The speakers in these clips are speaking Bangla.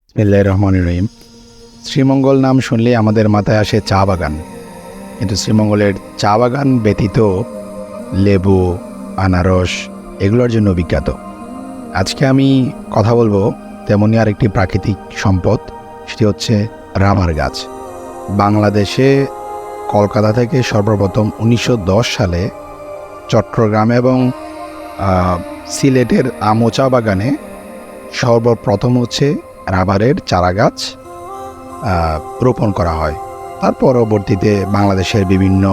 বিসমিল্লাহির রহমানির রহিম। শ্রীমঙ্গল নাম শুনলেই আমাদের মাথায় আসে চা বাগান, কিন্তু শ্রীমঙ্গলের চা বাগান ব্যতীত লেবু, আনারস এগুলোর জন্য বিখ্যাত। আজকে আমি কথা বলবো তেমনই আরেকটি প্রাকৃতিক সম্পদ, সেটি হচ্ছে রাবার গাছ। বাংলাদেশে কলকাতা থেকে সর্বপ্রথম 1910 সালে চট্টগ্রাম এবং সিলেটের আমো চা বাগানে সর্বপ্রথম হচ্ছে রাবারের চারা গাছ রোপণ করা হয়। তার পরবর্তীতে বাংলাদেশের বিভিন্ন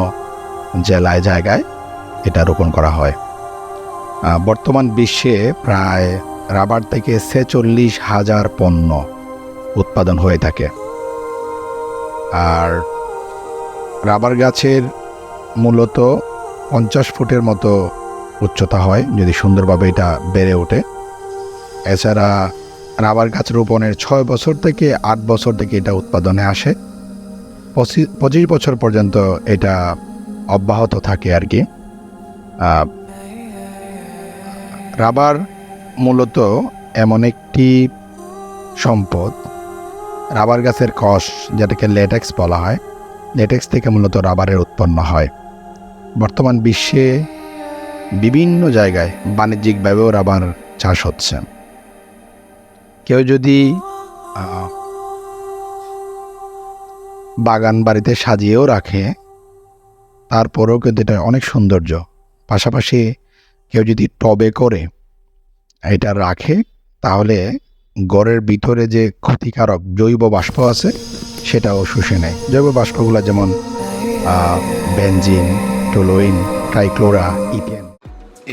জেলায় জায়গায় এটা রোপণ করা হয়। বর্তমান বিশ্বে প্রায় রাবার থেকে 46,000 পণ্য উৎপাদন হয়ে থাকে। আর রাবার গাছের মূলত 50 ফুটের মতো উচ্চতা হয় যদি সুন্দরভাবে এটা বেড়ে ওঠে। এছাড়া রাবার গাছ রোপণের 6 বছর থেকে 8 বছর থেকে এটা উৎপাদনে আসে। 25 বছর পর্যন্ত এটা অব্যাহত থাকে আর কি। রাবার মূলত এমন একটি সম্পদ, রাবার গাছের কষ যেটাকে ল্যাটেক্স বলা হয়, ল্যাটেক্স থেকে মূলত রাবারের উৎপন্ন হয়। বর্তমান বিশ্বে বিভিন্ন জায়গায় বাণিজ্যিকভাবেও রাবার চাষ হচ্ছে। কেউ যদি বাগান বাড়িতে সাজিয়েও রাখে, তারপরেও কিন্তু এটা অনেক সৌন্দর্য। পাশাপাশি কেউ যদি টবে করে এটা রাখে, তাহলে ঘরের ভিতরে যে ক্ষতিকারক জৈব বাষ্প আছে সেটাও শুষে নেয়। জৈব বাষ্পগুলো যেমন বেনজিন, টলুইন, ট্রাইক্লোরা, ইথেন।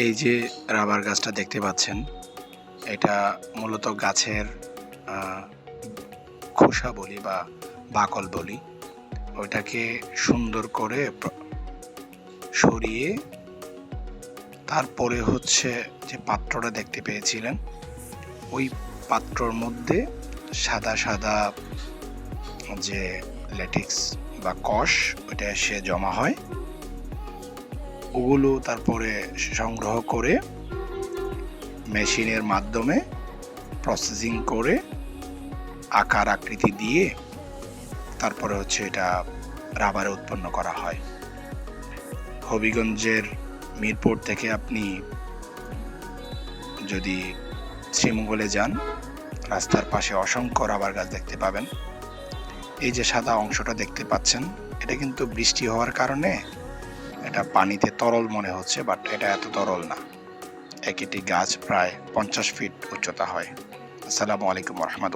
এই যে রাবার গাছটা দেখতে পাচ্ছেন, এটা মূলত গাছের খোসা বলি বা বাকল বলি, ওইটাকে সুন্দর করে সরিয়ে তারপরে হচ্ছে যে পাত্রটা দেখতে পেয়েছিলেন, ওই পাত্রর মধ্যে সাদা সাদা যে ল্যাটেক্স বা কষ ওইটা এসে জমা হয়। ওগুলো তারপরে সংগ্রহ করে মেশিনের মাধ্যমে প্রসেসিং করে আকার আকৃতি দিয়ে তারপরে হচ্ছে এটা রাবারে উৎপন্ন করা হয়। হবিগঞ্জের মিরপুর থেকে আপনি যদি শ্রীমঙ্গলে যান, রাস্তার পাশে অসংখ্য রাবার গাছ দেখতে পাবেন। এই যে সাদা অংশটা দেখতে পাচ্ছেন, এটা কিন্তু বৃষ্টি হওয়ার কারণে এটা পানিতে তরল মনে হচ্ছে, বাট এটা এত তরল না। একটি গাছ প্রায় 50 ফিট উচ্চতা হয়। আসসালামু আলাইকুম ওয়া রাহমাতুল্লাহ।